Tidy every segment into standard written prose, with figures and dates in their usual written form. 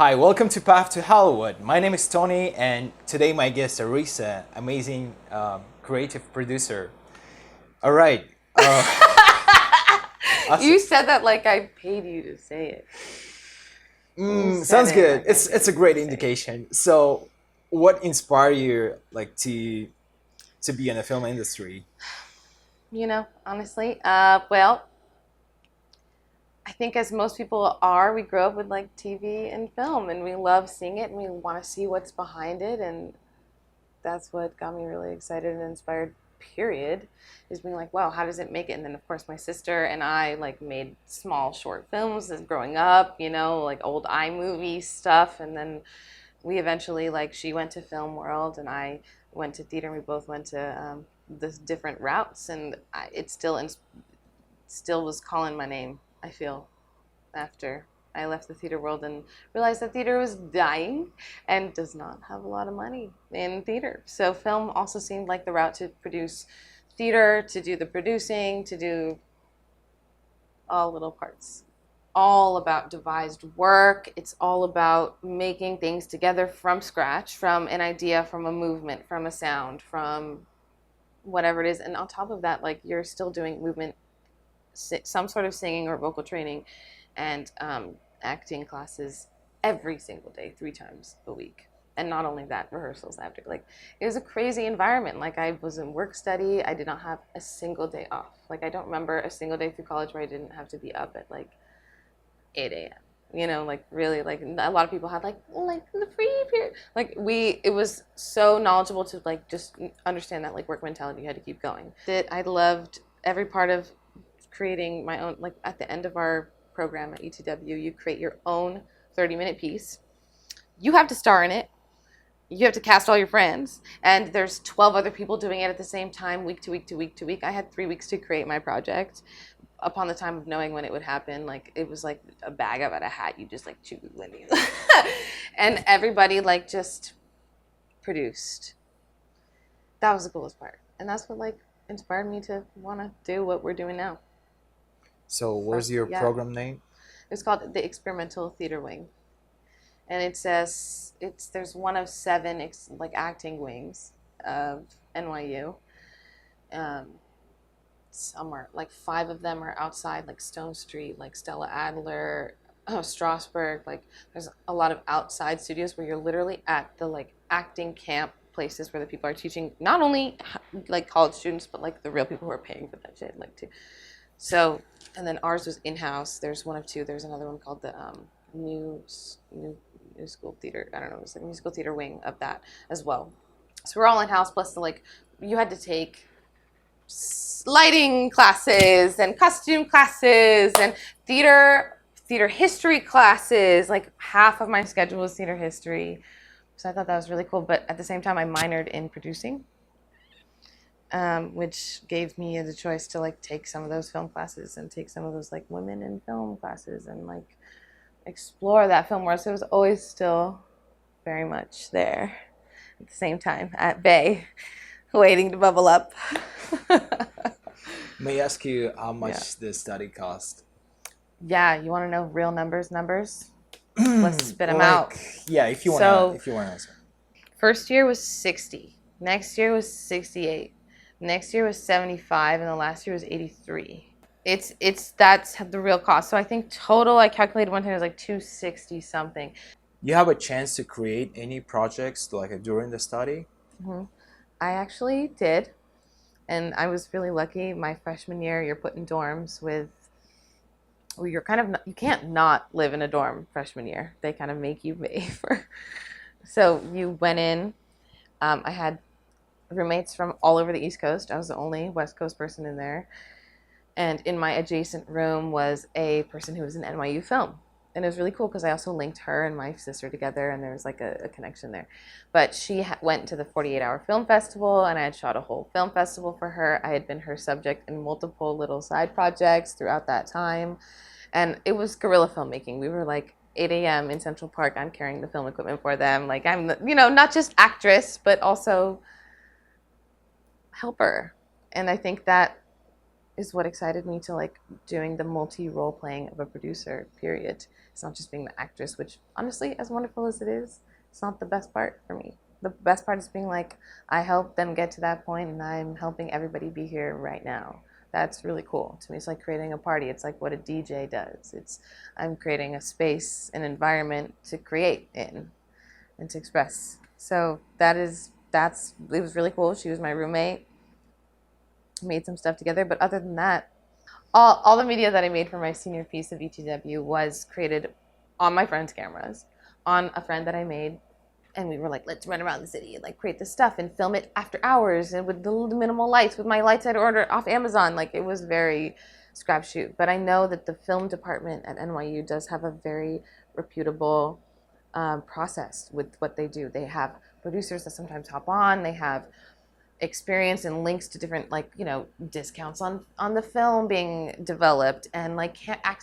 Hi, welcome to Path to Hollywood. My name is Tony, and today my guest is Arisa, amazing creative producer. All right, You awesome. said that like I paid you to say it. You said Sounds it good. like I It's paid a you great to say it. indication. So, what inspired you to be in the film industry? Honestly, I think as most people are, we grow up with like TV and film, and we love seeing it, and we want to see what's behind it, and that's what got me really excited and inspired. Period, is being like, wow, how does it make it? And then of course my sister and I like made small short films as growing up, like old iMovie stuff, and then we eventually like she went to film world and I went to theater and we both went to the different routes and it still was calling my name. I feel after I left the theater world and realized that theater was dying and does not have a lot of money in theater. So film also seemed like the route to produce theater, to do the producing, to do all little parts. All about devised work. It's all about making things together from scratch, from an idea, from a movement, from a sound, from whatever it is. And on top of that, like you're still doing movement, some sort of singing or vocal training, and acting classes every single day, 3 times a week. And not only that, rehearsals after. Like it was a crazy environment. Like I was in work study. I did not have a single day off. Like I don't remember a single day through college where I didn't have to be up at like 8 a.m. Like really, like a lot of people had like the free period. Like it was so knowledgeable to like just understand that like work mentality. You had to keep going. I loved every part of creating my own. Like at the end of our program at UTW, you create your own 30-minute piece. You have to star in it. You have to cast all your friends, and there's 12 other people doing it at the same time, week to week to week to week. I had 3 weeks to create my project upon the time of knowing when it would happen. Like it was like a bag out of a hat. You just like choose when you and everybody like just produced. That was the coolest part, and that's what like inspired me to want to do what we're doing now. So, So where's your yeah, program name? it's called the Experimental Theater Wing, and it says there's one of seven like acting wings of NYU. Um, Somewhere like 5 of them are outside, like Stone Street, like Stella Adler, Strasbourg. Like there's a lot of outside studios where you're literally at the like acting camp places where the people are teaching not only like college students but like the real people who are paying for that shit like too. So and then ours was in house. There's one of two. There's another one called the new school theater. I don't know. It was like musical theater wing of that as well. So we're all in house. Plus the like you had to take lighting classes and costume classes and theater history classes. Like half of my schedule was theater history, so I thought that was really cool. But at the same time, I minored in producing, which gave me the choice to like take some of those film classes and take some of those like women in film classes and like explore that film world. So it was always still very much there at the same time at bay, waiting to bubble up. May I ask you how Yeah. much the study cost? Yeah, you want to know real numbers? Let's spit them out. Like, yeah, So, if you wanna answer. first year was 60. Next year was 68. Next year was 75 and the last year was 83. It's that's the real cost. So I think total I calculated one time it was like 260 something. You have a chance to create any projects like during the study? hmm I actually did, and I was really lucky. My freshman year, you're put in dorms with well, you're kind of you can't not live in a dorm freshman year. They kind of make you pay for. So you went in. I had roommates from all over the East Coast. I was the only West Coast person in there. And in my adjacent room was a person who was in NYU film. And it was really cool because I also linked her and my sister together, and there was like a connection there. But she went to the 48-hour film festival, and I had shot a whole film festival for her. I had been her subject in multiple little side projects throughout that time. And it was guerrilla filmmaking. We were like 8 a.m. in Central Park. I'm carrying the film equipment for them. Like I'm, not just actress, but also helper. And I think that is what excited me to like doing the multi-role playing of a producer, period. It's not just being the actress, which honestly, as wonderful as it is, it's not the best part for me. The best part is being like, I helped them get to that point and I'm helping everybody be here right now. That's really cool. To me, it's like creating a party. It's like what a DJ does. It's I'm creating a space, an environment to create in and to express. So it was really cool. She was my roommate, made some stuff together. But other than that, all the media that I made for my senior piece of ETW was created on my friend's cameras, on a friend that I made, and we were like, let's run around the city and like create this stuff and film it after hours and with the minimal lights, with my lights I'd order off Amazon. Like it was very scrap shoot. But I know that the film department at NYU does have a very reputable process with what they do. They have producers that sometimes hop on. They have experience and links to different like discounts on the film being developed, and like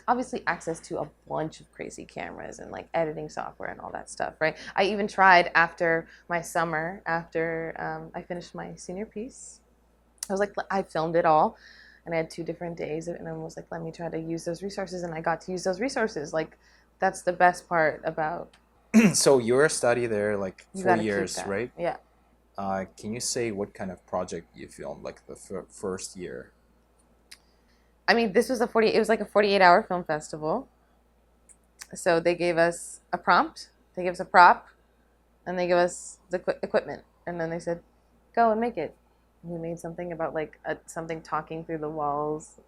obviously access to a bunch of crazy cameras and like editing software and all that stuff, right? I even tried after my summer, after I finished my senior piece, I was like, I filmed it all and I had 2 different days, and I was like, let me try to use those resources, and I got to use those resources. Like that's the best part about So you're a study there like you four got to keep years, that. right? Yeah. Can you say what kind of project you filmed, like the first year? I mean, this was it was like a 48-hour film festival. So they gave us a prompt, they gave us a prop, and they gave us the equipment. And then they said, go and make it. And we made something about like something talking through the walls.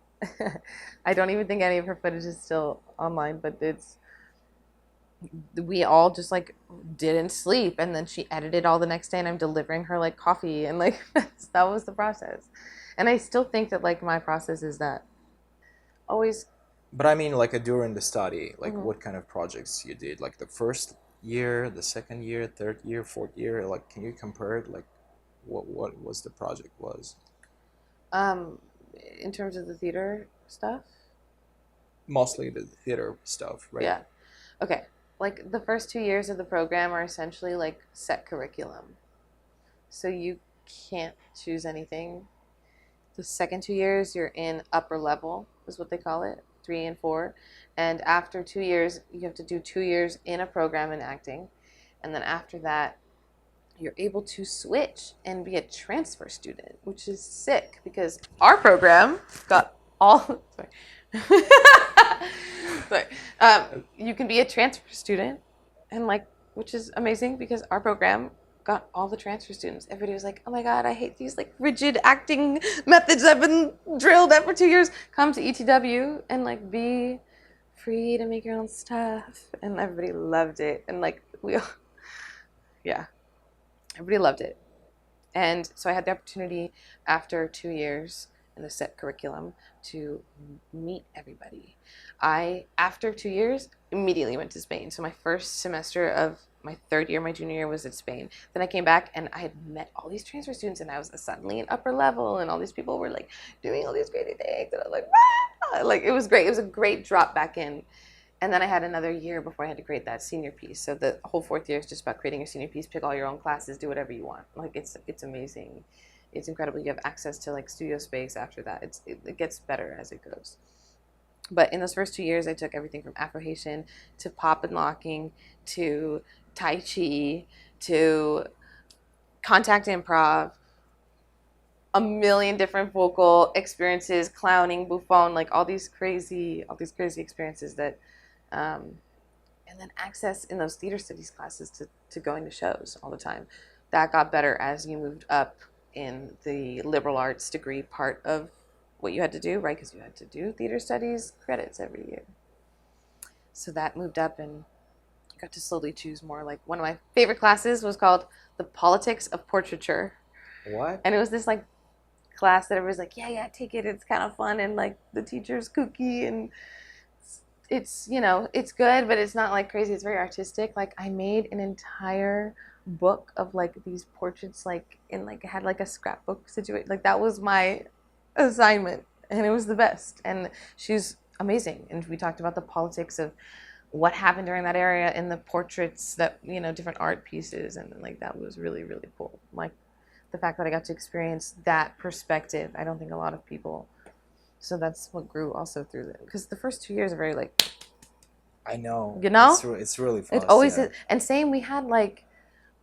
I don't even think any of her footage is still online, but we all just like didn't sleep, and then she edited all the next day, and I'm delivering her like coffee, and like that was the process. And I still think that like my process is that always. But I mean, like during the study, like Mhm. what kind of projects you did, like the first year, the second year, third year, fourth year. Like, can you compare it? Like, what was the project was? um in terms of the theater stuff. Mostly the theater stuff, right? Yeah. Okay. Like the first 2 years of the program are essentially like set curriculum. So you can't choose anything. The second 2 years, you're in upper level, is what they call it, 3 and 4. And after 2 years, you have to do 2 years in a program in acting. And then after that, you're able to switch and be a transfer student, which is sick because our program got all. Sorry. Sorry. You can be a transfer student, and like, which is amazing because our program got all the transfer students. Everybody was like, "Oh my god, I hate these like rigid acting methods I've been drilled at for 2 years. Come to ETW and like be free to make your own stuff." And everybody loved it, and like yeah, everybody loved it. And so I had the opportunity after 2 years in the set curriculum to meet everybody. After 2 years, immediately went to Spain. So my first semester of my third year, my junior year, was at Spain. Then I came back and I had met all these transfer students, and I was suddenly in upper level, and all these people were like doing all these crazy things. And I was like, ah! Like it was great. It was a great drop back in. And then I had another year before I had to create that senior piece. So the whole fourth year is just about creating your senior piece, pick all your own classes, do whatever you want. Like it's amazing. It's incredible. You have access to like studio space after that. It gets better as it goes. But in those first 2 years, I took everything from Afro-Haitian to pop and locking to Tai Chi to contact improv, a million different vocal experiences, clowning, bouffon, like all these crazy experiences that and then access in those theater studies classes to going to shows all the time. That got better as you moved up in the liberal arts degree part of what you had to do, right? Because you had to do theater studies credits every year. So that moved up, and I got to slowly choose more. Like one of my favorite classes was called The Politics of Portraiture. What? And it was this like class that everybody's like, yeah, take it. It's kind of fun, and like the teacher's kooky, and it's it's good, but it's not like crazy. It's very artistic. Like I made an entire book of like these portraits, like in like it had like a scrapbook situation. Like that was my assignment, and it was the best. And she's amazing. And we talked about the politics of what happened during that area in the portraits that different art pieces, and like that was really really cool. Like the fact that I got to experience that perspective. I don't think a lot of people So that's what grew also through it. Because the first 2 years are very like, I know. you know, It's really it fast. always Yeah. is. And same, we had like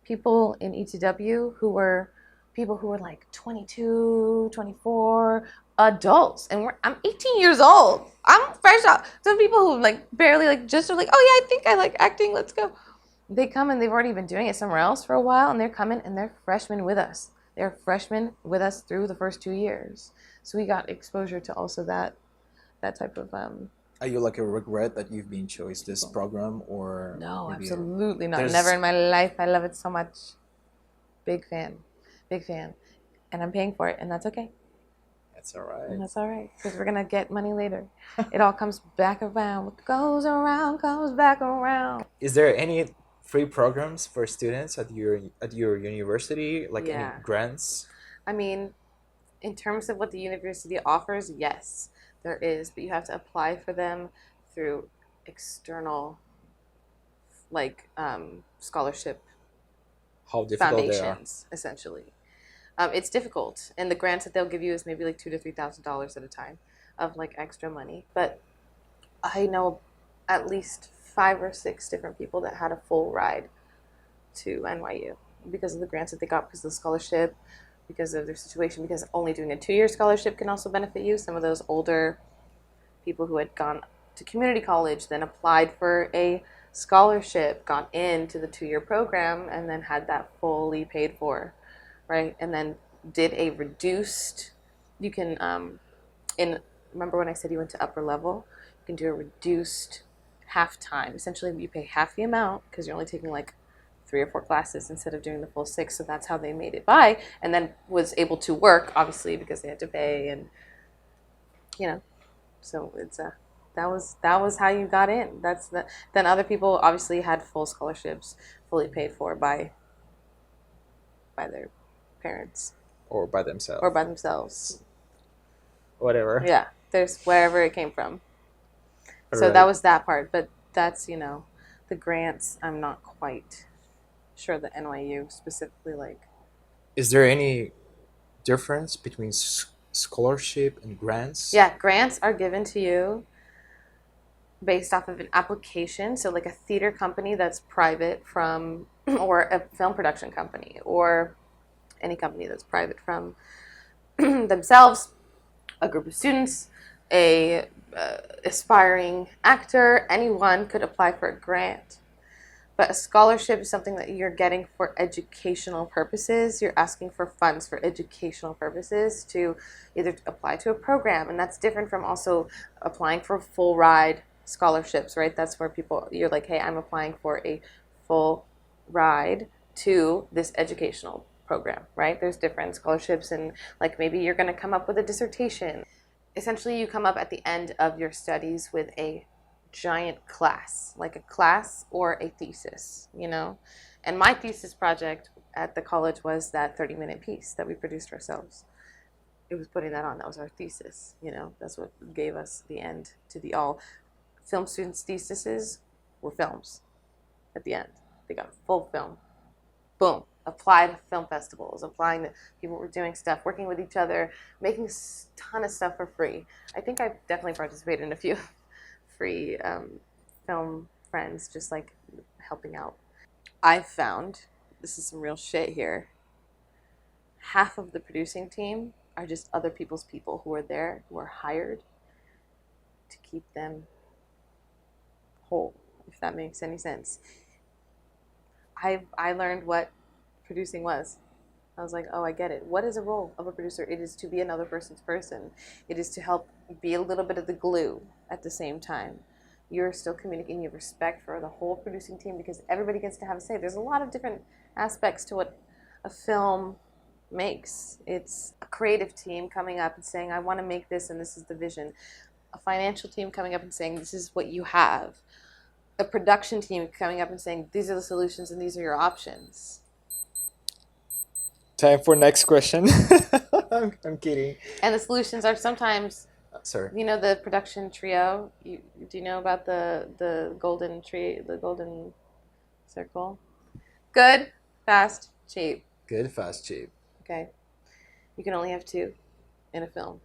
people in ETW who were people who were like 22, 24, adults. And I'm 18 years old. I'm fresh out. Some people who like barely like just are like, oh yeah, I think I like acting. Let's go. They come and they've already been doing it somewhere else for a while, and they're coming and they're freshmen with us. They're freshmen with us through the first 2 years. So we got exposure to also that type of Are you like a regret that you've been chosen this program, or no, maybe absolutely not. there's Never in my life. I love it so much. Big fan. Big fan. And I'm paying for it, and that's okay. That's all And right. that's all right, because we're gonna get money later. It all comes back around. What goes around comes back around. Is there any free programs for students at your university, like any Yeah. grants? I mean, in terms of what the university offers, yes, there is, but you have to apply for them through external, like scholarship How difficult they are? foundations, essentially. It's difficult, and the grants that they'll give you is maybe like $2,000 to $3,000 at a time of like extra money. But I know at least 5 or 6 different people that had a full ride to NYU because of the grants that they got, because of the scholarship, because of their situation, because only doing a 2 year scholarship can also benefit you. Some of those older people who had gone to community college, then applied for a scholarship, got into the 2 year program, and then had that fully paid for, right? And then did a reduced, you can, in, remember when I said you went to upper level? You can do a reduced half time. Essentially, you pay half the amount because you're only taking like 3 or 4 classes instead of doing the full 6. So that's how they made it by, and then was able to work, obviously, because they had to pay, and you know, so it's that was how you got in. That's the Then other people obviously had full scholarships, fully paid for by their parents Or by or themselves? by themselves. Whatever. Yeah, there's wherever it came from. So that Alright. was that part, but that's the grants. I'm not quite sure the NYU specifically like. Is there any difference between scholarship and grants? Yeah, grants are given to you based off of an application. So, like a theater company that's private from, or a film production company, or any company that's private from themselves, a group of students, a aspiring actor, anyone could apply for a grant. But a scholarship is something that you're getting for educational purposes. You're asking for funds for educational purposes to either apply to a program, and that's different from also applying for full ride scholarships, right? That's where you're like, hey, I'm applying for a full ride to this educational program, right? There's different scholarships, and like maybe you're going to come up with a dissertation. Essentially, you come up at the end of your studies with a giant class, like a class or a thesis. And my thesis project at the college was that 30-minute piece that we produced ourselves. It was putting that on. That was our thesis. That's what gave us the end to the all. Film students' theses were films at the end. They got full film. Boom. Applied to film festivals, applying to people were doing stuff, working with each other, making a ton of stuff for free. I think I've definitely participated in a few free film friends, just like helping out. I've found, this is some real shit here, half of the producing team are just other people's people who are there, who are hired to keep them whole, if that makes any sense. I learned what producing was. I was like, oh, I get it. What is a role of a producer? It is to be another person's person. It is to help be a little bit of the glue at the same time. You're still communicating. You have respect for the whole producing team because everybody gets to have a say. There's a lot of different aspects to what a film makes. It's a creative team coming up and saying, I want to make this and this is the vision. A financial team coming up and saying, this is what you have. A production team coming up and saying, these are the solutions and these are your options. Time for next question. I'm kidding. And the solutions are sometimes, Sorry. the production trio. Do you know about the golden tree, the golden circle? Good, fast, cheap. Good, fast, cheap. Okay, you can only have two in a film.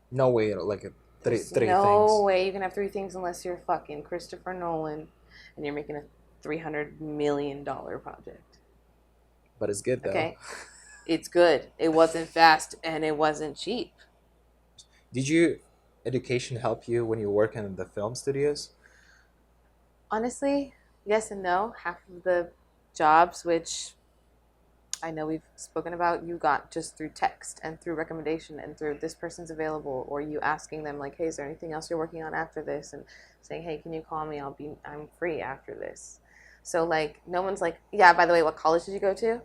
No way, like There's three no things. way you can have three things unless you're fucking Christopher Nolan and you're making a $300 million project. But it's good though. Okay? It's good. It wasn't fast and it wasn't cheap. Did you education help you when you work in the film studios? Honestly, yes and no. Half of the jobs, which I know we've spoken about, you got just through text and through recommendation and through this person's available, or you asking them like, hey, is there anything else you're working on after this? And saying, hey, can you call me? I'm free after this. So like, no one's like, yeah, by the way, what college did you go to?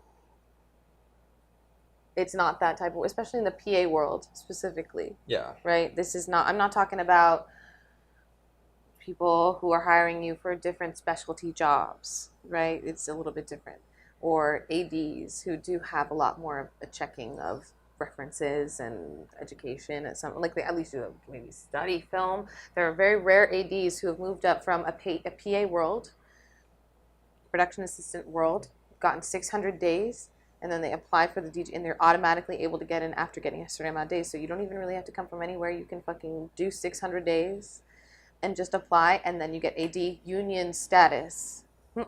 It's not that type of, especially in the PA world specifically, Yeah. right? This is not, I'm not talking about people who are hiring you for different specialty jobs, right? It's a little bit different. Or ADs who do have a lot more of a checking of references and education and something like they at least do maybe study film. There are very rare ADs who have moved up from a PA world, production assistant world, gotten 600 days, and then they apply for the DJ and they're automatically able to get in after getting a certain amount of days. So you don't even really have to come from anywhere. You can fucking do 600 days and just apply, and then you get AD union status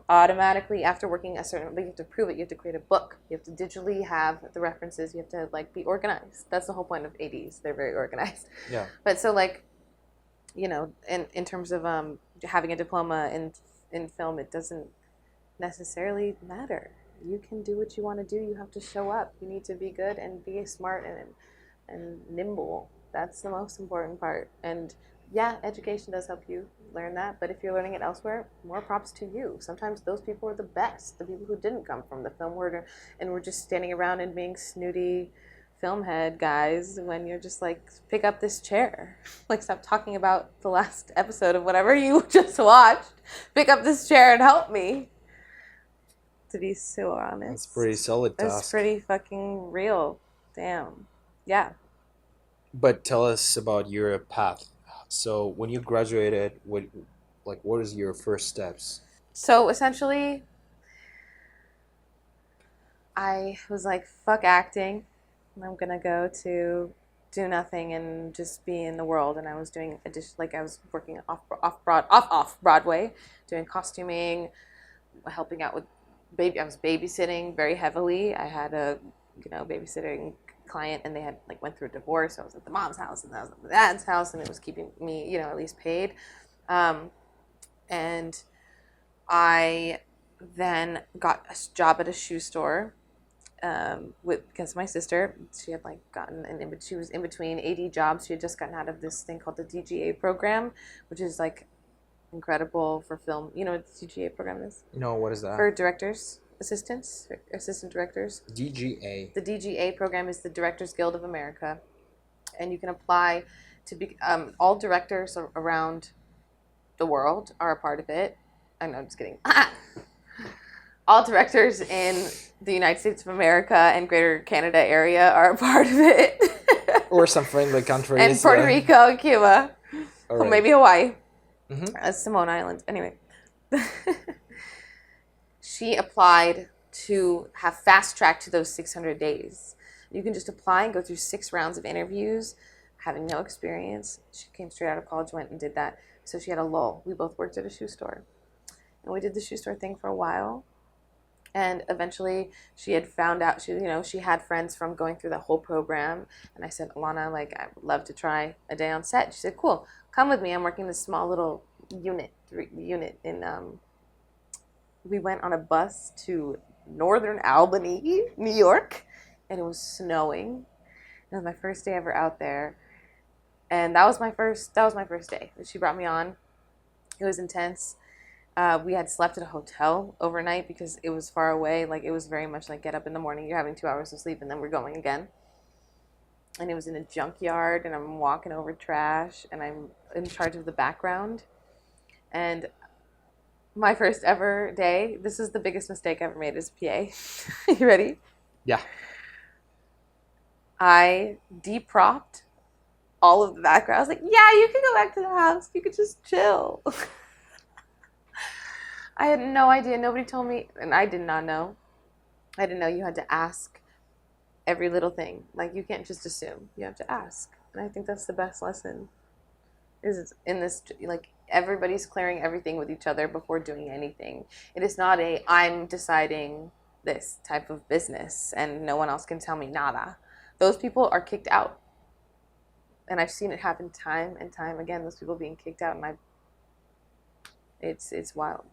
automatically after working a certain. But you have to prove it. You have to create a book. You have to digitally have the references. You have to like be organized. That's the whole point of ADs. They're very organized. Yeah. But so like, you know, in terms of having a diploma in film, it doesn't necessarily matter. You can do what you want to do. You have to show up. You need to be good and be smart and nimble. That's the most important part. And yeah, education does help you learn that, but if you're learning it elsewhere, more props to you. Sometimes those people are the best, the people who didn't come from the film world and were just standing around and being snooty film head guys when you're just like, pick up this chair. Like, stop talking about the last episode of whatever you just watched. Pick up this chair and help me. To be so honest. That's pretty solid task. That's pretty fucking real. Damn. Yeah. But tell us about your path. So when you graduated, what was your first steps? So essentially, I was like, fuck acting. I'm gonna go to do nothing and just be in the world. And I was doing I was working off Broadway, doing costuming, helping out with I was babysitting very heavily. I had a babysitting client, and they had like went through a divorce. So I was at the mom's house and I was at the dad's house, and it was keeping me at least paid. And I then got a job at a shoe store because my sister, she had like gotten she was in between 80 jobs. She had just gotten out of this thing called the DGA program, which is like incredible for film. You know what the DGA program is? No, what is that? For directors, assistant directors. DGA. The DGA program is the Directors Guild of America, and you can apply to be. All directors around the world are a part of it. I know, I'm just kidding. All directors in the United States of America and Greater Canada area are a part of it. Or some friendly countries. And Puerto Rico and Cuba. Right. Maybe Hawaii. Mm-hmm. Simone Island. Anyway. She applied to have fast track to those 600 days. You can just apply and go through 6 rounds of interviews, having no experience. She came straight out of college, went and did that. So she had a lull. We both worked at a shoe store. And we did the shoe store thing for a while. And eventually she had found out, she had friends from going through the whole program. And I said, Alana, like, I would love to try a day on set. She said, cool, come with me. I'm working this small little unit in, we went on a bus to Northern Albany, New York, and it was snowing. It was my first day ever out there. And that was my first day. She brought me on. It was intense. We had slept at a hotel overnight because it was far away. Like, it was very much like get up in the morning, you're having 2 hours of sleep, and then we're going again. And it was in a junkyard, and I'm walking over trash, and I'm in charge of the background. And my first ever day, this is the biggest mistake I ever made as a PA. You ready? Yeah. I depropped all of the background. I was like, yeah, you can go back to the house. You could just chill. I had no idea. Nobody told me, and I did not know. I didn't know you had to ask every little thing. Like, you can't just assume. You have to ask. And I think that's the best lesson. is in this, like, everybody's clearing everything with each other before doing anything. It is not a I'm deciding this type of business and no one else can tell me nada. Those people are kicked out. And I've seen it happen time and time again, those people being kicked out, and it's wild.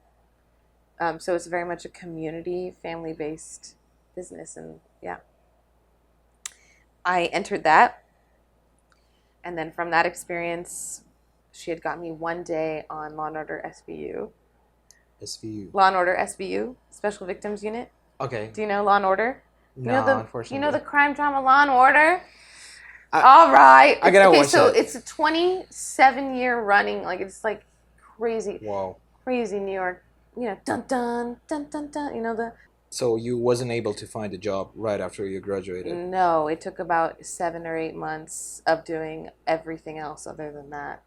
So it's very much a community, family based business, and yeah. I entered that, and then from that experience, she had got me one day on Law and Order SVU. SVU. Law and Order SVU, Special Victims Unit. Okay. Do you know Law and Order? No, unfortunately. You know the crime drama Law and Order? All right. I gotta watch so that. it's a 27-year running, like, it's like crazy, Wow. crazy New York, dun dun dun dun dun. So you wasn't able to find a job right after you graduated? No, it took about 7 or 8 months of doing everything else other than that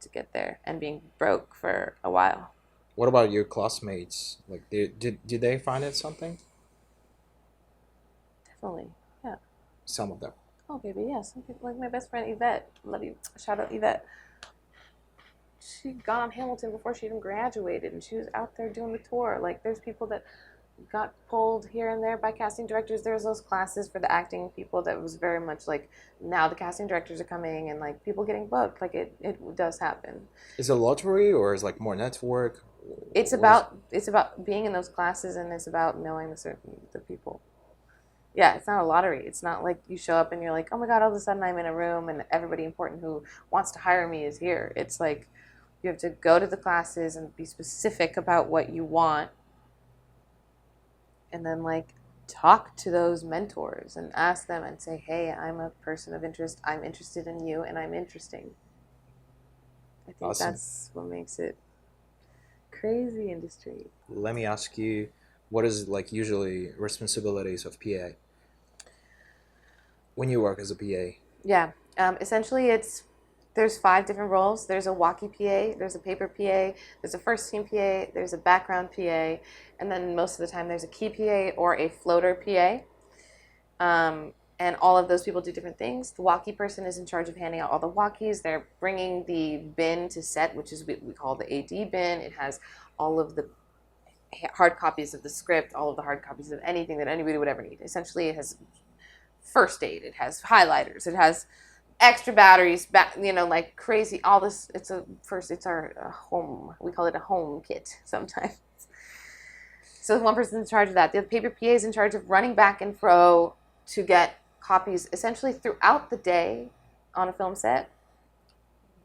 to get there, and being broke for a while. What about your classmates? Like, did they find it something? Definitely, yeah. Some of them. Oh, baby, yeah. Some people, like my best friend Yvette. Love you. Shout out Yvette. She got on Hamilton before she even graduated, and she was out there doing the tour. Like, there's people that got pulled here and there by casting directors. There's those classes for the acting people that was very much like, now the casting directors are coming, and like people getting booked. Like, it does happen. Is it lottery or is like more network? It's about being in those classes, and it's about knowing the people. Yeah, it's not a lottery. It's not like you show up and you're like, oh my God, all of a sudden I'm in a room and everybody important who wants to hire me is here. It's like you have to go to the classes and be specific about what you want, and then like talk to those mentors and ask them and say, hey, I'm a person of interest. I'm interested in you, and I'm interesting. I think Awesome. That's what makes it crazy industry. Let me ask you, what is like usually responsibilities of PA when you work as a PA? Yeah. Essentially, there's 5 different roles. There's a walkie PA, there's a paper PA, there's a first team PA, there's a background PA, and then most of the time there's a key PA or a floater PA. And all of those people do different things. The walkie person is in charge of handing out all the walkies. They're bringing the bin to set, which is what we call the AD bin. It has all of the hard copies of the script, all of the hard copies of anything that anybody would ever need. Essentially, it has first aid, it has highlighters, it has extra batteries, like crazy, all this. It's our home, we call it a home kit sometimes. So one person's in charge of that. The paper PA is in charge of running back and fro to get copies essentially throughout the day on a film set.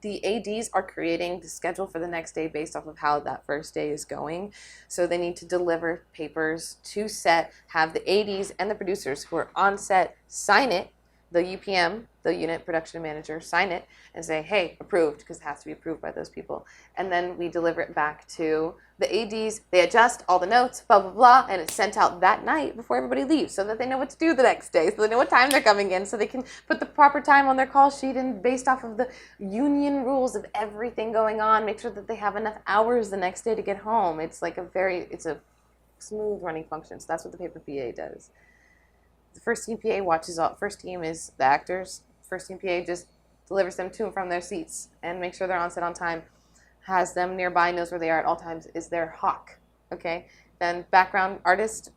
The ADs are creating the schedule for the next day based off of how that first day is going. So they need to deliver papers to set, have the ADs and the producers who are on set sign it, the UPM, the unit production manager, sign it and say, hey, approved, because it has to be approved by those people. And then we deliver it back to the ADs. They adjust all the notes, blah, blah, blah, and it's sent out that night before everybody leaves so that they know what to do the next day, so they know what time they're coming in, so they can put the proper time on their call sheet, and based off of the union rules of everything going on, make sure that they have enough hours the next day to get home. It's like it's a smooth running function. So that's what the paper PA does. The first team PA watches all. First team is the actors. First team PA just delivers them to and from their seats and makes sure they're on set on time. Has them nearby, knows where they are at all times. Is their hawk. Okay. Then background artist,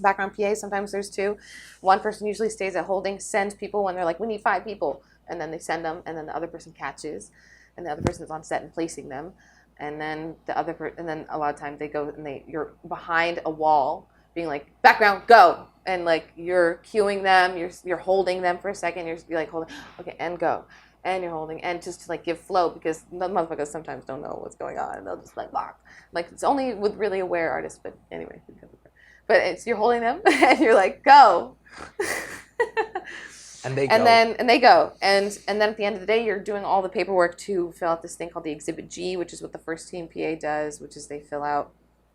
background PA. Sometimes there's 2. One person usually stays at holding, sends people when they're like, we need 5 people, and then they send them, and then the other person catches, and the other person is on set and placing them, and then and then a lot of times they go and you're behind a wall, being like, background, go. And like you're cueing them, you're holding them for a second, you're like holding, okay, and go. And you're holding, and just to like give flow, because the motherfuckers sometimes don't know what's going on, and they'll just like bark. Like, it's only with really aware artists, but anyway. But you're holding them and you're like, go. And they go. And they go. And then at the end of the day, you're doing all the paperwork to fill out this thing called the Exhibit G, which is what the first team PA does, which is they fill out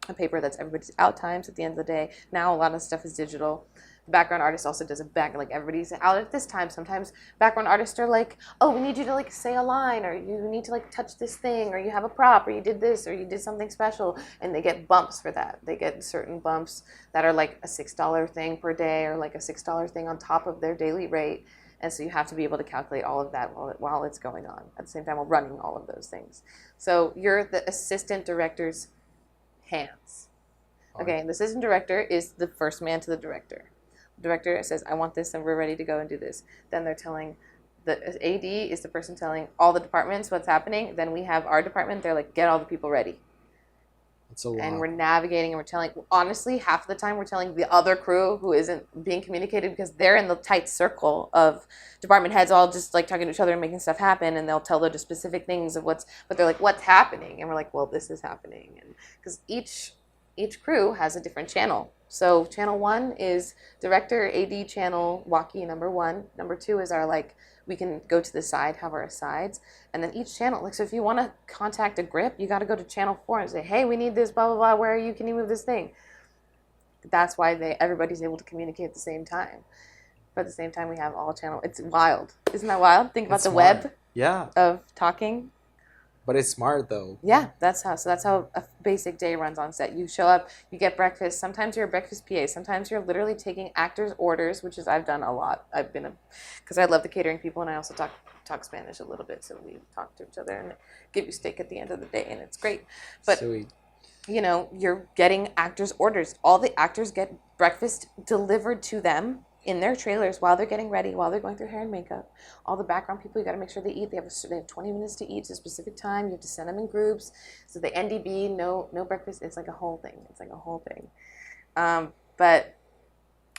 a paper that's everybody's out times at the end of the day. Now a lot of stuff is digital. The background artist also does like everybody's out at this time. Sometimes background artists are like, oh, we need you to like say a line, or you need to like touch this thing, or you have a prop, or you did this, or you did something special, and they get bumps for that. They get certain bumps that are like a $6 thing per day, or like a $6 thing on top of their daily rate. And so you have to be able to calculate all of that while it's going on at the same time while running all of those things. So you're the assistant director's hands. Okay, the assistant director is the first man to the director. The director says, I want this and we're ready to go and do this. Then they're telling, the AD is the person telling all the departments what's happening. Then we have our department, they're like, get all the people ready. It's a lot. And we're navigating and we're telling, honestly, half of the time we're telling the other crew who isn't being communicated because they're in the tight circle of department heads all just like talking to each other and making stuff happen, and they'll tell the specific things of but they're like, what's happening? And we're like, well, this is happening. And because each crew has a different channel. So channel 1 is director, AD channel, walkie number 1. Number 2 is our like, we can go to the side, have our asides. And then each channel, like, so if you want to contact a grip, you got to go to channel 4 and say, hey, we need this, blah, blah, blah. Where are you? Can you move this thing? That's why everybody's able to communicate at the same time. But at the same time, we have all channel. It's wild. Isn't that wild? Think about the web of talking. But it's smart though. Yeah, that's how a basic day runs on set. You show up, you get breakfast. Sometimes you're a breakfast PA. Sometimes you're literally taking actors' orders, which is I've done a lot. Because I love the catering people, and I also talk Spanish a little bit, so we talk to each other and give you steak at the end of the day, and it's great. But Sweet. You're getting actors' orders. All the actors get breakfast delivered to them in their trailers while they're getting ready, while they're going through hair and makeup. All the background people, you got to make sure they eat. They have 20 minutes to eat. It's a specific time. You have to send them in groups. So the NDB, no breakfast. It's like a whole thing. But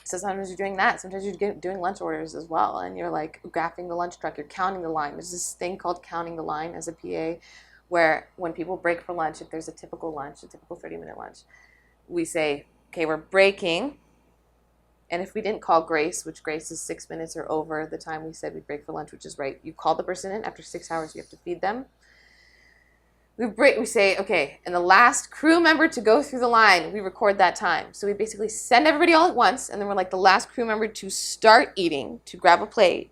so sometimes you're doing that. Sometimes you're doing lunch orders as well, and you're like graphing the lunch truck. You're counting the line. There's this thing called counting the line as a PA, where when people break for lunch, if there's a typical 30-minute lunch, we say, okay, we're breaking. And if we didn't call grace, which grace is 6 minutes or over the time we said we'd break for lunch, which is right, you call the person in. After 6 hours, you have to feed them. We say, okay, and the last crew member to go through the line, we record that time. So we basically send everybody all at once, and then we're like the last crew member to start eating, to grab a plate.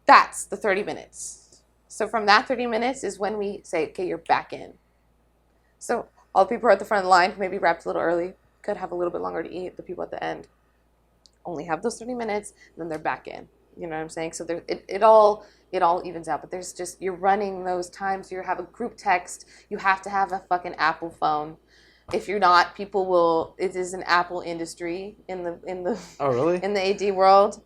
That's the 30 minutes. So from that 30 minutes is when we say, okay, you're back in. So all the people who are at the front of the line, maybe wrapped a little early, could have a little bit longer to eat. The people at the end only have those 30 minutes, and then they're back in. You know what I'm saying? So it all evens out. But there's just, you're running those times. You have a group text. You have to have a fucking Apple phone. If you're not, people will. It is an Apple industry in the Oh really? in the AD world,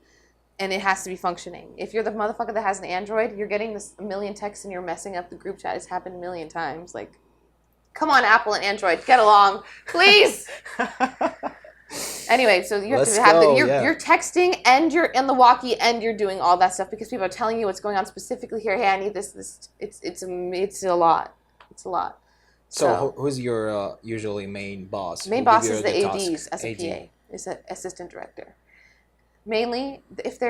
and it has to be functioning. If you're the motherfucker that has an Android, you're getting this a million texts and you're messing up the group chat. It's happened a million times. Like, come on, Apple and Android, get along, please. Anyway, so you have Let's to have go, you're texting and you're in the walkie and you're doing all that stuff because people are telling you what's going on specifically here. Hey, I need this. It's a lot. It's a lot. So who's your usually main boss? Main Who boss give is you the task? ADs as a PA. Is an assistant director. Mainly, if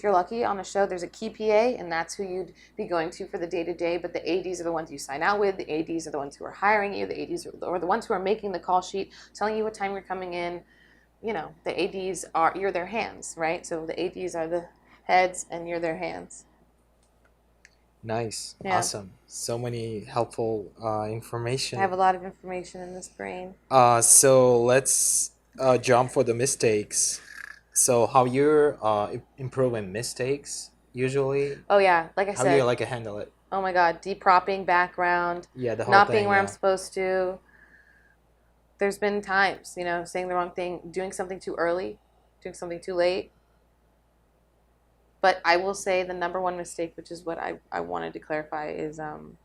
you're lucky on a show, there's a key PA, and that's who you'd be going to for the day-to-day, but the ADs are the ones you sign out with. The ADs are the ones who are hiring you. The ADs are the ones who are making the call sheet, telling you what time you're coming in. You know, the ADs you're their hands, right? So the ADs are the heads, and you're their hands. Nice. Yeah. Awesome. So many helpful information. I have a lot of information in this brain. So let's jump for the mistakes. So how you're improving mistakes usually? Oh, yeah. Like I How said. do you like to handle it? Oh, my God. Depropping background. Yeah, the whole not thing, being where yeah. I'm supposed to. There's been times, saying the wrong thing, doing something too early, doing something too late. But I will say the number one mistake, which is what I wanted to clarify, is the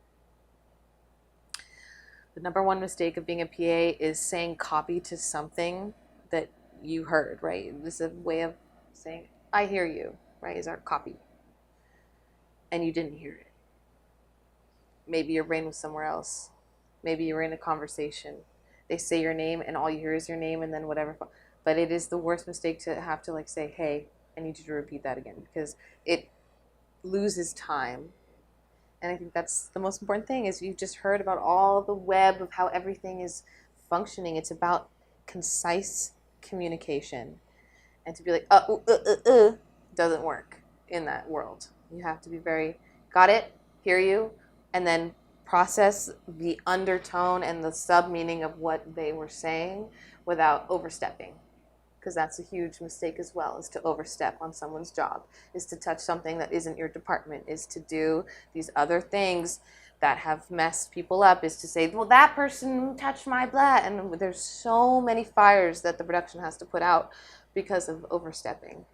number one mistake of being a PA is saying copy to something that you heard, right? This is a way of saying, I hear you, right, is our copy. And you didn't hear it. Maybe your brain was somewhere else. Maybe you were in a conversation. They say your name and all you hear is your name and then whatever. But it is the worst mistake to have to say, hey, I need you to repeat that again, because it loses time. And I think that's the most important thing is you've just heard about all the web of how everything is functioning. It's about concise communication. And to be like, doesn't work in that world. You have to be very, got it, hear you, and then process the undertone and the sub-meaning of what they were saying without overstepping. because that's a huge mistake as well, is to overstep on someone's job, is to touch something that isn't your department, is to do these other things that have messed people up, is to say, well, that person touched my blood. And there's so many fires that the production has to put out because of overstepping.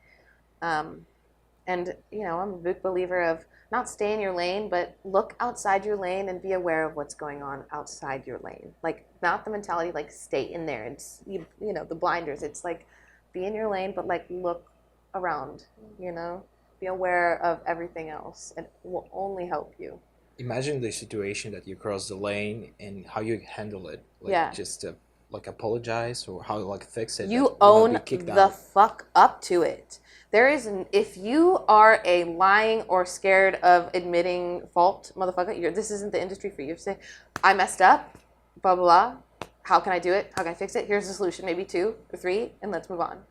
And, you know, I'm a big believer of not stay in your lane, but look outside your lane and be aware of what's going on outside your lane. Like, not the mentality, like, stay in there and, you know, the blinders. It's like, be in your lane, but, like, look around, you know? Be aware of everything else. And it will only help you. Imagine the situation that you cross the lane and how you handle it. Like, Yeah. just to, like, apologize or how, like, fix it. You that will own not be kicked the out. fuck up to it. There is if you are a lying or scared of admitting fault motherfucker, this isn't the industry for you. Say, I messed up, blah blah blah. How can I do it? How can I fix it? Here's the solution, maybe 2 or 3, and let's move on.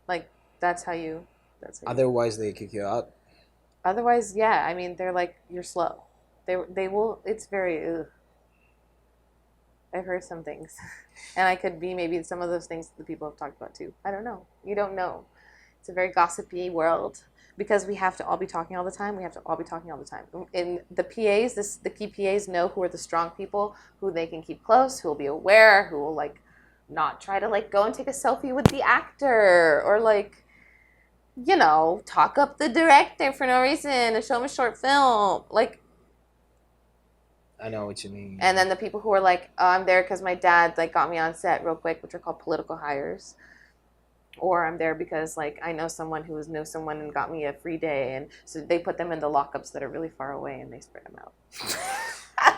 Like, that's how you. Otherwise, they kick you out. Otherwise, yeah. I mean, they're like, you're slow. They will. It's very. Ugh. I've heard some things, and I could be maybe some of those things that the people have talked about too. I don't know. You don't know. It's a very gossipy world because we have to all be talking all the time. We have to all be talking all the time. And the PAs, the key PAs know who are the strong people, who they can keep close, who will be aware, who will like not try to like go and take a selfie with the actor or like, you know, talk up the director for no reason and show him a short film. Like, I know what you mean. and then the people who are like, oh, I'm there because my dad like got me on set real quick, which are called political hires. Or I'm there because like I know someone who knows someone and got me a free day, and so they put them in the lockups that are really far away and they spread them out.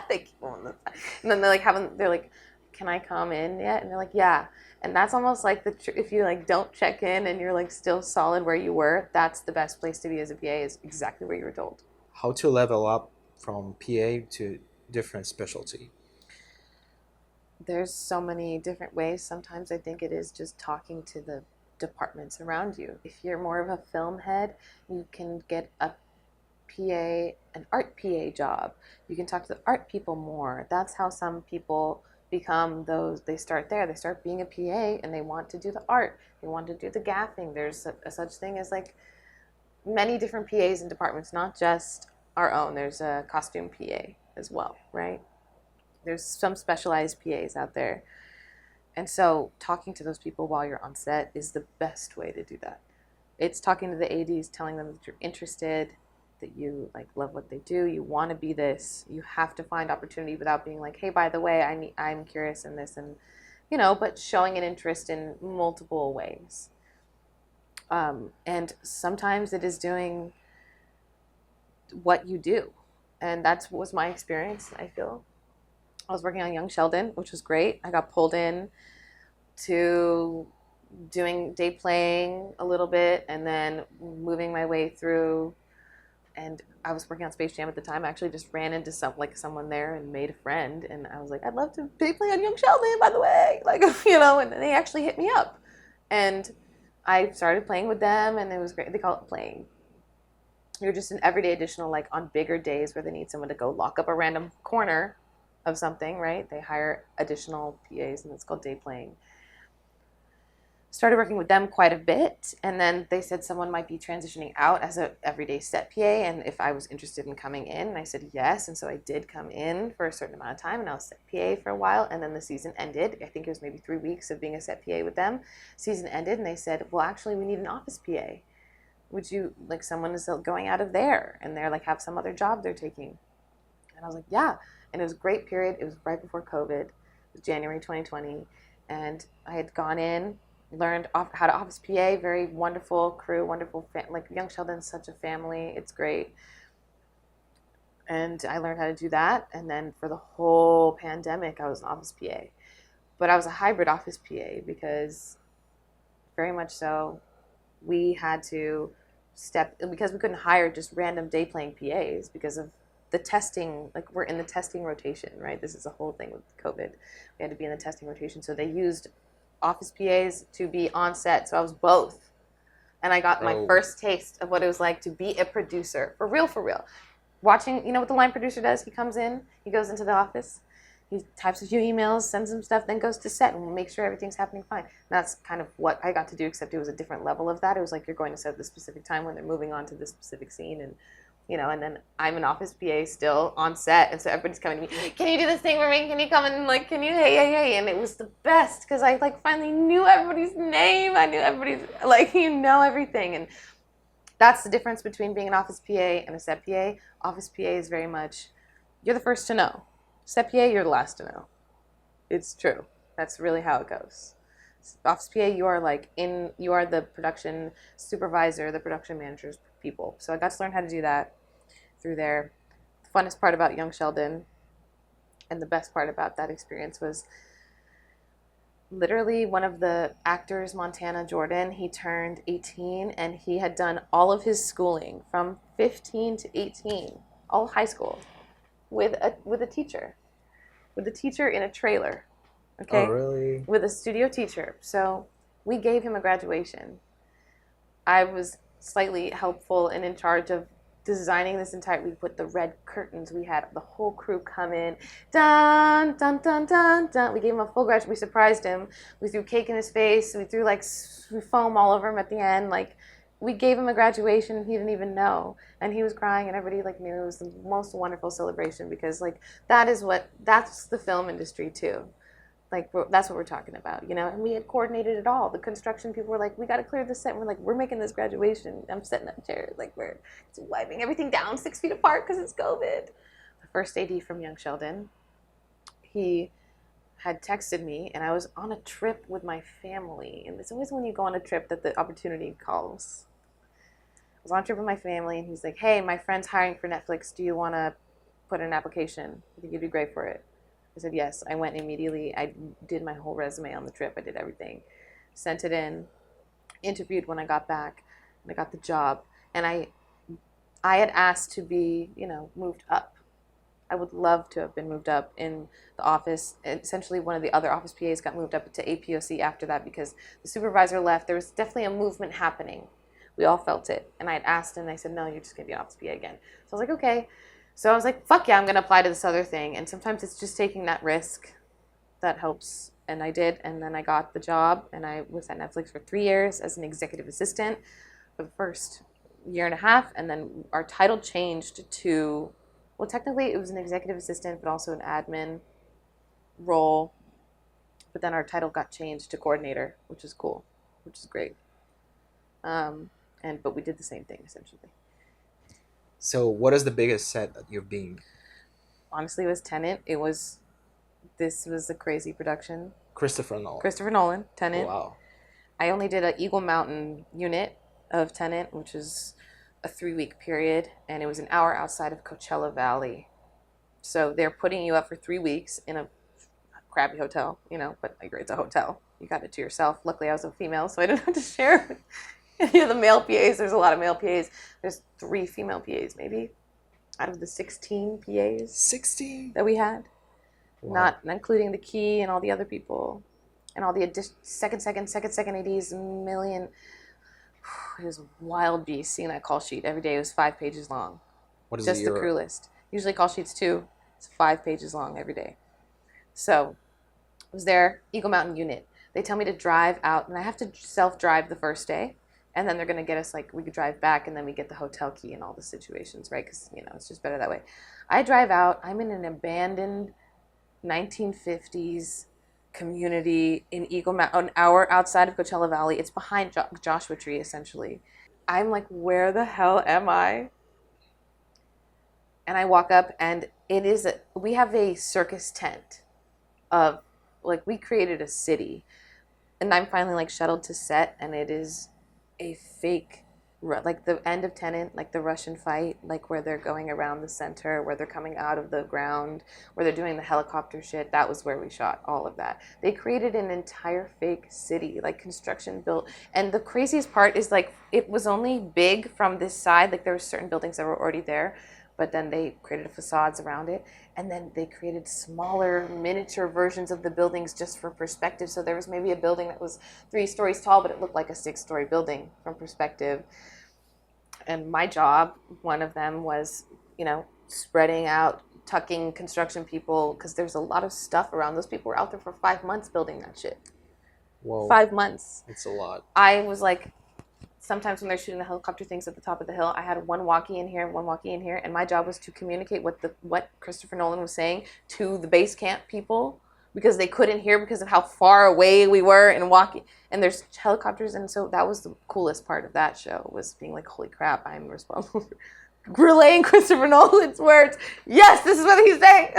They keep them on the side. And then they're like, can I come in yet? And they're like, yeah. And that's almost like if you like don't check in and you're like still solid where you were, that's the best place to be as a PA, is exactly where you were told. How to level up from PA to different specialty? There's so many different ways. Sometimes I think it is just talking to the departments around you. If you're more of a film head, you can get a PA, an art PA job. You can talk to the art people more. That's how some people become those. They start there. They start being a PA and they want to do the art. They want to do the gaffing. There's a such thing as like many different PAs and departments, not just our own. There's a costume PA as well, right? There's some specialized PAs out there. And so talking to those people while you're on set is the best way to do that. It's talking to the ADs, telling them that you're interested, that you like love what they do, you want to be this. You have to find opportunity without being like, hey, by the way, I'm curious in this, and you know, but showing an interest in multiple ways. And sometimes it is doing what you do, and that was my experience. I feel I was working on Young Sheldon, which was great. I got pulled in to doing day playing a little bit and then moving my way through. And I was working on Space Jam at the time. I actually just ran into someone there and made a friend. And I was like, I'd love to day play on Young Sheldon, by the way. Like, you know, and they actually hit me up. And I started playing with them, and it was great. They call it playing. You're just an everyday additional, like on bigger days where they need someone to go lock up a random corner of something, right? They hire additional PAs, and it's called day playing. Started working with them quite a bit, and then they said someone might be transitioning out as an everyday set PA, and if I was interested in coming in, and I said yes, and so I did come in for a certain amount of time, and I was set PA for a while, and then the season ended. I think it was maybe 3 weeks of being a set PA with them. Season ended, and they said, well, actually, we need an office PA. Would you, like, someone is going out of there, and they're like, have some other job they're taking. And I was like, yeah. And it was a great period. It was right before COVID. It was January 2020. And I had gone in, learned how to office PA, very wonderful crew, wonderful, like Young Sheldon's such a family. It's great. And I learned how to do that. And then for the whole pandemic, I was an office PA. But I was a hybrid office PA because very much so we had to because we couldn't hire just random day playing PAs because of the testing, like we're in the testing rotation, right? This is a whole thing with COVID. We had to be in the testing rotation. So they used office PAs to be on set. So I was both. And I got my first taste of what it was like to be a producer. For real, for real. Watching, you know what the line producer does? He comes in, he goes into the office, He types a few emails, sends some stuff, then goes to set and make sure everything's happening fine. And that's kind of what I got to do, except it was a different level of that. It was like you're going to set at this specific time when they're moving on to this specific scene, and and then I'm an office PA still on set, and so everybody's coming to me, can you do this thing for me? Can you come and like, can you, hey, and it was the best because I like finally knew everybody's name. I knew everybody's like, everything, and that's the difference between being an office PA and a set PA. Office PA is very much, you're the first to know. Set PA, you're the last to know. It's true. That's really how it goes. Office PA, you are the production supervisor, the production manager's people. So I got to learn how to do that through there. The funnest part about Young Sheldon and the best part about that experience was literally one of the actors, Montana Jordan, he turned 18 and he had done all of his schooling from 15 to 18, all high school, with a teacher in a trailer. Okay? Oh, really? With a studio teacher. So we gave him a graduation. I was slightly helpful and in charge of designing this entire, we put the red curtains, we had the whole crew come in, dun, dun, dun, dun, dun. We gave him a full graduation, we surprised him, we threw cake in his face, we threw like foam all over him at the end, like we gave him a graduation and he didn't even know, and he was crying and everybody like knew. It was the most wonderful celebration because like that's the film industry too. Like, that's what we're talking about, and we had coordinated it all. The construction people were like, we got to clear this set. And we're like, we're making this graduation. I'm setting up chairs. Like, we're wiping everything down 6 feet apart because it's COVID. The first AD from Young Sheldon, he had texted me, and I was on a trip with my family. And it's always when you go on a trip that the opportunity calls. I was on a trip with my family, and he's like, hey, my friend's hiring for Netflix. Do you want to put in an application? I think you'd be great for it. I said yes. I went immediately. I did my whole resume on the trip. I did everything. Sent it in. Interviewed when I got back. And I got the job. And I had asked to be, moved up. I would love to have been moved up in the office. Essentially, one of the other office PAs got moved up to APOC after that because the supervisor left. There was definitely a movement happening. We all felt it. And I had asked, and they said, no, you're just going to be office PA again. So I was like, okay. So I was like, fuck yeah, I'm going to apply to this other thing. And sometimes it's just taking that risk that helps. And I did. And then I got the job. And I was at Netflix for 3 years as an executive assistant for the first year and a half. And then our title changed to, well, technically it was an executive assistant, but also an admin role. But then our title got changed to coordinator, which is cool, which is great. But we did the same thing, essentially. So what is the biggest set that you've been? Honestly, it was Tenet. This was a crazy production. Christopher Nolan, Tenet. Oh, wow. I only did an Eagle Mountain unit of Tenet, which is a 3-week period, and it was an hour outside of Coachella Valley. So they're putting you up for 3 weeks in a crappy hotel, but it's a hotel. You got it to yourself. Luckily, I was a female, so I didn't have to share with any of the male PAs. There's a lot of male PAs. There's 3 female PAs, maybe, out of the 16 PAs 16 that we had. Wow. Not including the key and all the other people. And all the second ADs, a million. It was a wild beast seeing that call sheet every day. It was 5 pages long. What is just the crew list. Usually call sheets 2. It's 5 pages long every day. So I was there, Eagle Mountain unit. They tell me to drive out, and I have to self-drive the first day. And then they're going to get us, we could drive back, and then we get the hotel key in all the situations, right? Because, it's just better that way. I drive out. I'm in an abandoned 1950s community in Eagle Mountain, an hour outside of Coachella Valley. It's behind Joshua Tree, essentially. I'm like, where the hell am I? And I walk up, and we have a circus tent of, we created a city. And I'm finally, shuttled to set, and it is a fake, the end of Tenet, the Russian fight, where they're going around the center, where they're coming out of the ground, where they're doing the helicopter shit. That was where we shot all of that. They created an entire fake city, construction built. And the craziest part is it was only big from this side. There were certain buildings that were already there, but then they created facades around it. And then they created smaller, miniature versions of the buildings just for perspective. So there was maybe a building that was 3 stories tall, but it looked like a 6-story building from perspective. And my job, one of them was, spreading out tucking construction people because there's a lot of stuff around. Those people were out there for 5 months building that shit. Whoa, 5 months. it's a lot. I was like, sometimes when they're shooting the helicopter things at the top of the hill, I had one walkie in here, one walkie in here, and my job was to communicate what Christopher Nolan was saying to the base camp people because they couldn't hear because of how far away we were and walking. And there's helicopters, and so that was the coolest part of that show was being like, holy crap, I'm responsible for relaying Christopher Nolan's words. Yes, this is what he's saying.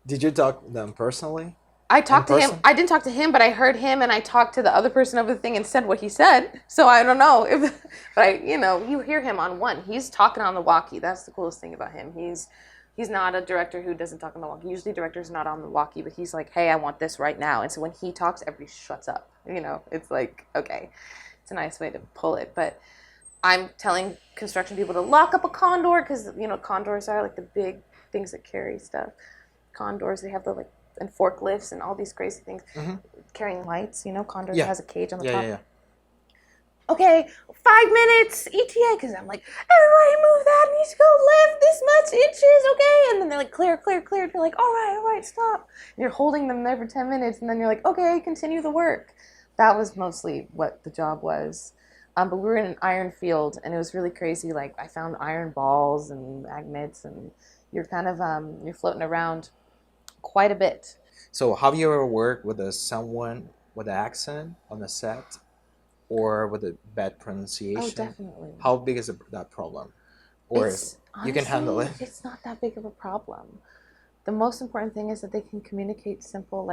Did you talk to them personally? I talked to him. person? I didn't talk to him, but I heard him, and I talked to the other person over the thing and said what he said. So I don't know if, but you hear him on one. He's talking on the walkie. That's the coolest thing about him. He's not a director who doesn't talk on the walkie. Usually directors are not on the walkie, but he's like, hey, I want this right now. And so when he talks, everybody shuts up. It's like, okay, it's a nice way to pull it. But I'm telling construction people to lock up a condor because condors are like the big things that carry stuff. Condors, they have the like. And forklifts and all these crazy things, carrying lights. Condor has a cage on the top. Yeah. Okay, 5 minutes ETA, because I'm like, everybody move that needs to go left this much inches, okay? And then they're like, clear. You're like, all right, stop. And you're holding them there for 10 minutes, and then you're like, okay, continue the work. That was mostly what the job was. But we were in an iron field, and it was really crazy. Like, I found iron balls and magnets, and you're kind of, you're floating around quite a bit. So have you ever worked with someone with an accent on the set or with a bad pronunciation? Oh, definitely. How big is that problem? Or you can handle it? It's not that big of a problem. The most important thing is that they can communicate simple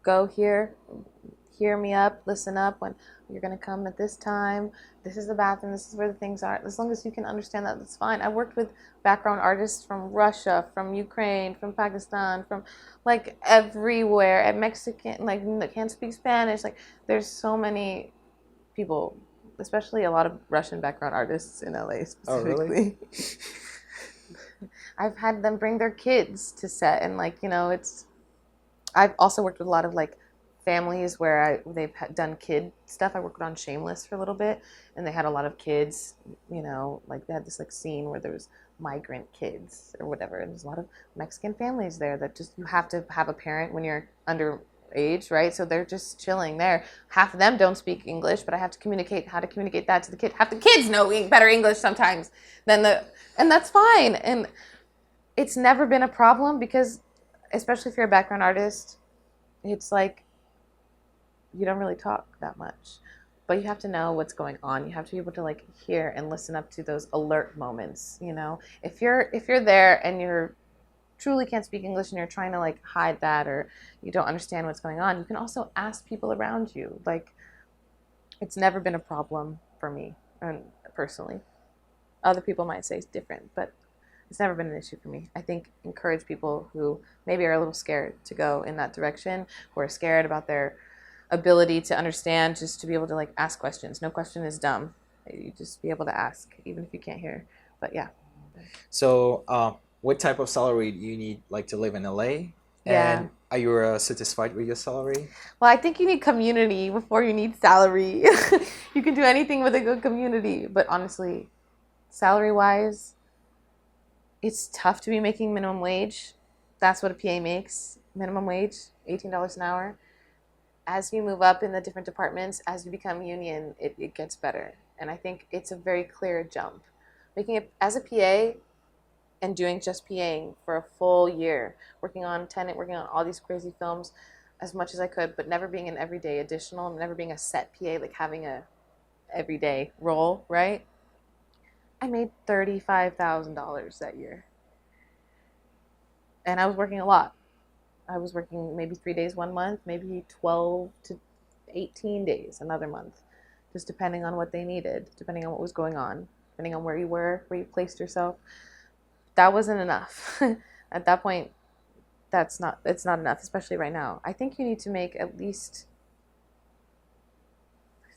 go here, hear me up, listen up, when you're going to come at this time, this is the bathroom, this is where the things are. As long as you can understand that, that's fine. I worked with background artists from Russia, from Ukraine, from Pakistan, from like everywhere, at Mexican, like that can't speak Spanish. Like there's so many people, especially a lot of Russian background artists in LA specifically. Oh, really? I've had them bring their kids to set, and I've also worked with a lot of like families where they've done kid stuff. I worked on Shameless for a little bit, and they had a lot of kids, like they had this like scene where there was migrant kids or whatever, and there's a lot of Mexican families there that just, you have to have a parent when you're underage, right? So they're just chilling there. Half of them don't speak English, but I have to communicate how to communicate that to the kid. Half the kids know better English sometimes and that's fine. And it's never been a problem because, especially if you're a background artist, it's like, you don't really talk that much, but you have to know what's going on. You have to be able to like hear and listen up to those alert moments. If you're there and you're truly can't speak English and you're trying to like hide that, or you don't understand what's going on, you can also ask people around you. Like, it's never been a problem for me, and personally. Other people might say it's different, but it's never been an issue for me. I think encourage people who maybe are a little scared to go in that direction, who are scared about their ability to understand, just to be able to like ask questions. No question is dumb. You just be able to ask, even if you can't hear. But yeah. So what type of salary do you need like to live in LA? Yeah. And are you satisfied with your salary? Well, I think you need community before you need salary. You can do anything with a good community, but honestly, salary-wise, it's tough to be making minimum wage. That's what a PA makes, minimum wage, $18 an hour. As you move up in the different departments, as you become union, it gets better. And I think it's a very clear jump. Making it as a PA and doing just PAing for a full year, working on Tenet, working on all these crazy films as much as I could, but never being an everyday additional, never being a set PA, like having a everyday role, right? I made $35,000 that year. And I was working a lot. I was working maybe 3 days one month, maybe 12 to 18 days another month, just depending on what they needed, depending on what was going on, depending on where you were, where you placed yourself. That wasn't enough. At that point, it's not enough, especially right now. I think you need to make at least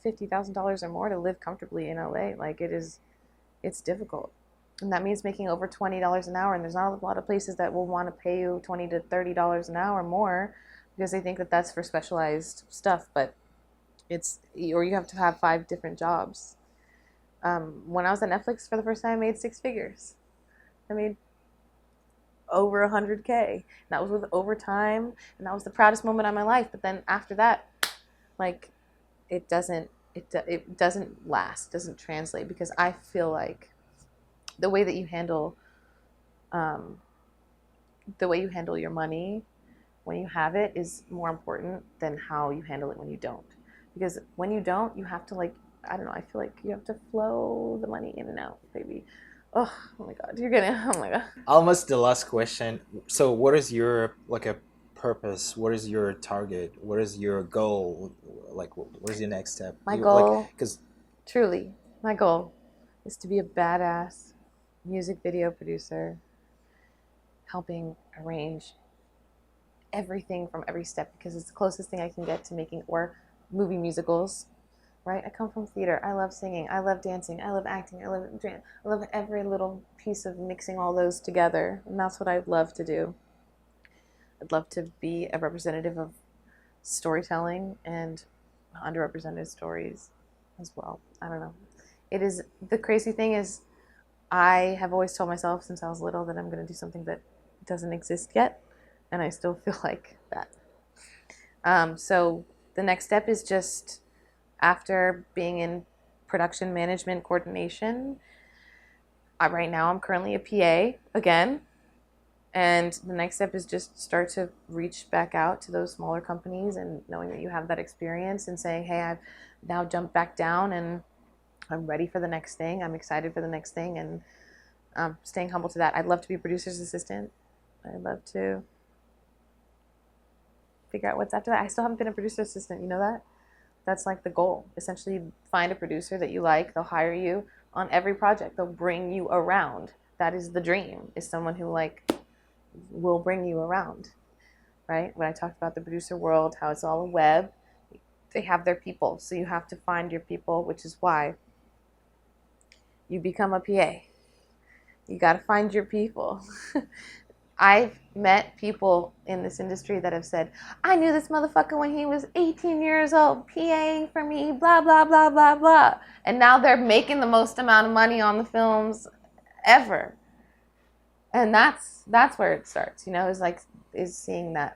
$50,000 or more to live comfortably in LA. Like, it's difficult. And that means making over $20 an hour. And there's not a lot of places that will want to pay you $20 to $30 an hour more because they think that that's for specialized stuff. But or you have to have 5 different jobs. When I was at Netflix for the first time, I made 6 figures. I made over 100K. That was with overtime, and that was the proudest moment of my life. But then after that, like, it doesn't last, doesn't translate, because I feel like the way that you handle your money when you have it is more important than how you handle it when you don't. Because when you don't, you have to, like, I don't know, I feel like you have to flow the money in and out, baby. Oh my God, oh my God. Almost the last question. So what is your like a purpose? What is your target? What is your goal? Like what is your next step? My You- goal, like, cause truly, my goal is to be a badass music video producer, helping arrange everything from every step, because it's the closest thing I can get to making, or movie musicals, right? I come from theater. I love singing. I love dancing. I love acting. I love every little piece of mixing all those together, and that's what I'd love to do. I'd love to be a representative of storytelling and underrepresented stories as well. I don't know. It is, the crazy thing is, I have always told myself since I was little that I'm going to do something that doesn't exist yet, and I still feel like that. So the next step is just, after being in production management coordination, right now I'm currently a PA again, and the next step is just start to reach back out to those smaller companies, and knowing that you have that experience and saying, hey, I've now jumped back down and I'm ready for the next thing. I'm excited for the next thing, and staying humble to that. I'd love to be a producer's assistant. I'd love to figure out what's after that. I still haven't been a producer's assistant. You know that? That's like the goal. Essentially, find a producer that you like. They'll hire you on every project. They'll bring you around. That is the dream, is someone who, like, will bring you around, right? When I talked about the producer world, how it's all a web, they have their people. So you have to find your people, which is why you become a PA. You got to find your people. I've met people in this industry that have said, I knew this motherfucker when he was 18 years old, PAing for me, blah, blah, blah, blah, blah. And now they're making the most amount of money on the films ever. And that's where it starts, you know, is seeing that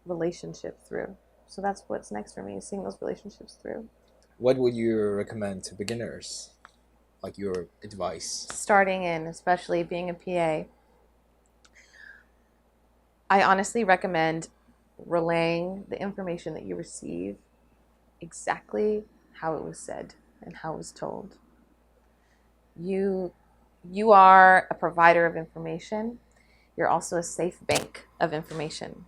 relationship through. So that's what's next for me, is seeing those relationships through. what would you recommend to beginners? Like your advice? Starting in, especially being a PA, I honestly recommend relaying the information that you receive exactly how it was said and how it was told. You are a provider of information. You're also a safe bank of information.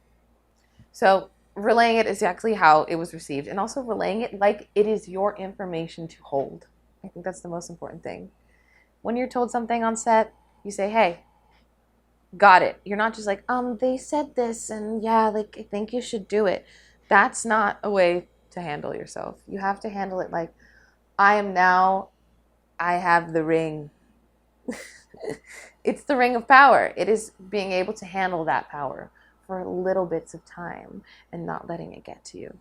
So relaying it exactly how it was received, and also relaying it like it is your information to hold. I think that's the most important thing. When you're told something on set, you say, hey, got it. You're not just like, they said this, and yeah, like, I think you should do it. That's not a way to handle yourself. You have to handle it like, I have the ring. It's the ring of power. It is being able to handle that power for little bits of time and not letting it get to you.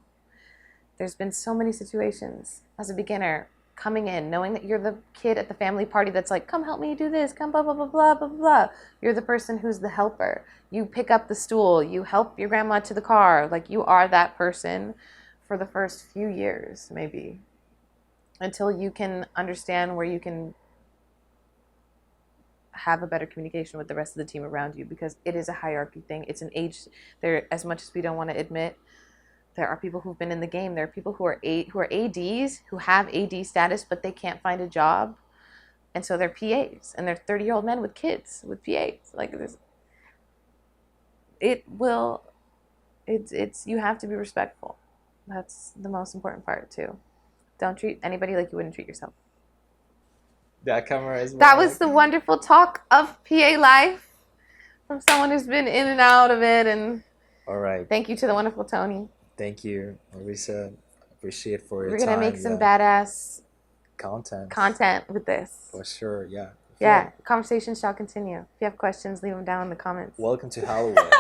There's been so many situations as a beginner, coming in, knowing that you're the kid at the family party that's like, come help me do this, come blah, blah, blah, blah, blah, blah. You're the person who's the helper. You pick up the stool, you help your grandma to the car. Like, you are that person for the first few years, maybe, until you can understand where you can have a better communication with the rest of the team around you, because it is a hierarchy thing. It's an age, there, as much as we don't want to admit, there are people who've been in the game. There are people who are ADs, who have AD status, but they can't find a job. And so they're PAs, and they're 30-year-old men with kids, with PAs. Like, you have to be respectful. That's the most important part too. Don't treat anybody like you wouldn't treat yourself. That camera is. That was the wonderful talk of PA life from someone who's been in and out of it. And all right. Thank you to the wonderful Tony. Thank you, Larissa. Appreciate for your We're time. gonna make some badass content with this. For sure, yeah. Yeah, conversations shall continue. If you have questions, leave them down in the comments. Welcome to Hollywood.